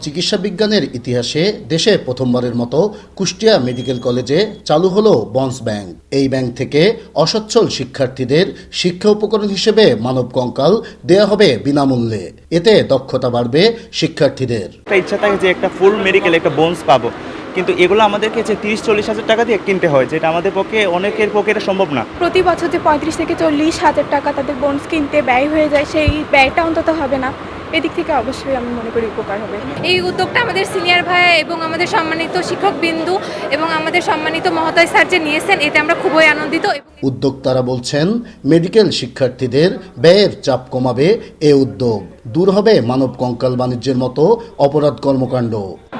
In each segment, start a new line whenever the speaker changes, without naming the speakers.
চিকিৎসা বিজ্ঞানের ইতিহাসে দেশে প্রথমবারের মতো কুষ্টিয়া মেডিকেল কলেজে চালু হলো বন্স ব্যাংক। এই ব্যাংক থেকে অসচ্ছল শিক্ষার্থীদের শিক্ষা উপকরণ হিসেবে মানব কঙ্কাল দেয়া হবে বিনামূল্যে। এতে দক্ষতা বাড়বে শিক্ষার্থীদের।
ইচ্ছা থাকে যে একটা ফুল মেডিকেল একটা বোনস পাবো, কিন্তু এগুলো আমাদেরকে যে 30-40 হাজার টাকা দিয়ে কিনতে হয়, যেটা আমাদের পক্ষে অনেকের পক্ষে এটা সম্ভব না।
প্রতি বছর যে 35 থেকে 40 হাজার টাকা তাদের বোনস কিনতে ব্যয় হয়ে যায়, সেই ব্যয়টা অন্তত হবে না। এদিক থেকে অবশ্যই আমি মনে করি উপকার হবে।
এই উদ্যোগটা আমাদের সিনিয়র ভাই এবং আমাদের সম্মানিত শিক্ষক বিন্দু এবং আমাদের সম্মানিত মহোদয় স্যার যে নিয়েছেন, এতে আমরা খুবই আনন্দিত।
উদ্যোক্তারা বলছেন, মেডিকেল শিক্ষার্থীদের ব্যয়ের চাপ কমাবে এ উদ্যোগ। দূর হবে মানব কঙ্কাল বাণিজ্যের মতো অপরাধ কর্মকাণ্ড।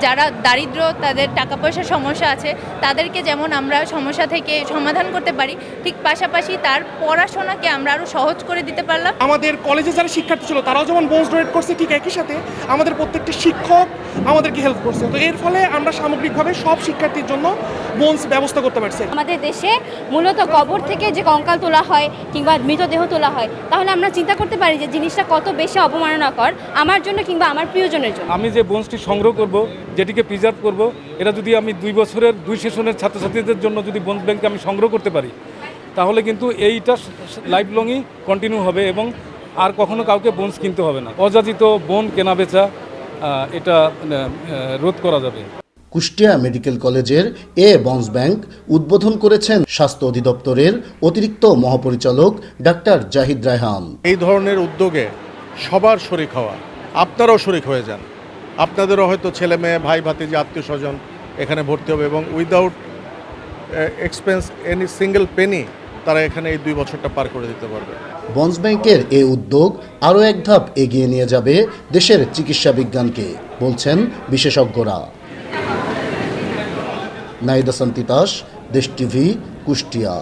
যারা দারিদ্র, তাদের টাকা পয়সার সমস্যা আছে, তাদেরকে যেমন আমরা সমস্যা থেকে সমাধান করতে পারি, ঠিক পাশাপাশি তার পড়াশোনাকে আমরা আরো সহজ করে দিতে পারলাম।
আমাদের কলেজে যারা শিক্ষার্থী ছিল তারাও যেমন বোনস ডোনেট করছে, ঠিক একই সাথে আমাদের প্রত্যেকটা শিক্ষক আমাদেরকে হেল্প করছে। তো এর ফলে আমরা সামগ্রিকভাবে সব শিক্ষার্থীর জন্য বোনস ব্যবস্থা করতে পারছি।
আমাদের দেশে মূলত কবর থেকে যে কঙ্কাল তোলা হয় কিংবা মৃতদেহ তোলা হয়, তাহলে আমরা চিন্তা করতে পারি যে জিনিসটা কত বেশি অবমাননাকর আমার জন্য কিংবা আমার প্রিয়জনের জন্য।
আমি যে বোনসটি সংগ্রহ করব, যেটিকে প্রিজার্ভ করব, এটা যদি আমি 2 বছরের 2 সেশনের ছাত্রছাত্রীদের জন্য যদি বোনস ব্যাংকে আমি সংগ্রহ করতে পারি, তাহলে কিন্তু এইটা লাইফ লংই কন্টিনিউ হবে এবং আর কখনো কাউকে বোনস কিনতে হবে না। অযাচিত বোন কেনাবেচা এটা রোধ করা যাবে।
কুষ্টিয়া মেডিকেল কলেজের বন্স ব্যাংক উদ্বোধন করেছেন স্বাস্থ্য অধিদপ্তরের অতিরিক্ত মহাপরিচালক ডাক্তার জাহিদ রায়হান।
এই ধরনের উদ্যোগে সবার শরিক হওয়া, আপনারাও শরিক হয়ে যান। আপনাদেরও হয়তো ছেলে মেয়ে, ভাই ভাতিজি, আত্মীয় স্বজন এখানে ভর্তি হবে এবং without expense any single Penney তারা এখানে এই 2 বছরটা পার করে দিতে পারবে।
বন্স ব্যাংকের এই উদ্যোগ আরও এক ধাপ এগিয়ে নিয়ে যাবে দেশের চিকিৎসা বিজ্ঞানকে, বলছেন বিশেষজ্ঞরা। নাইদা সান্তিতাস, দেশ টিভি, কুষ্টিয়া।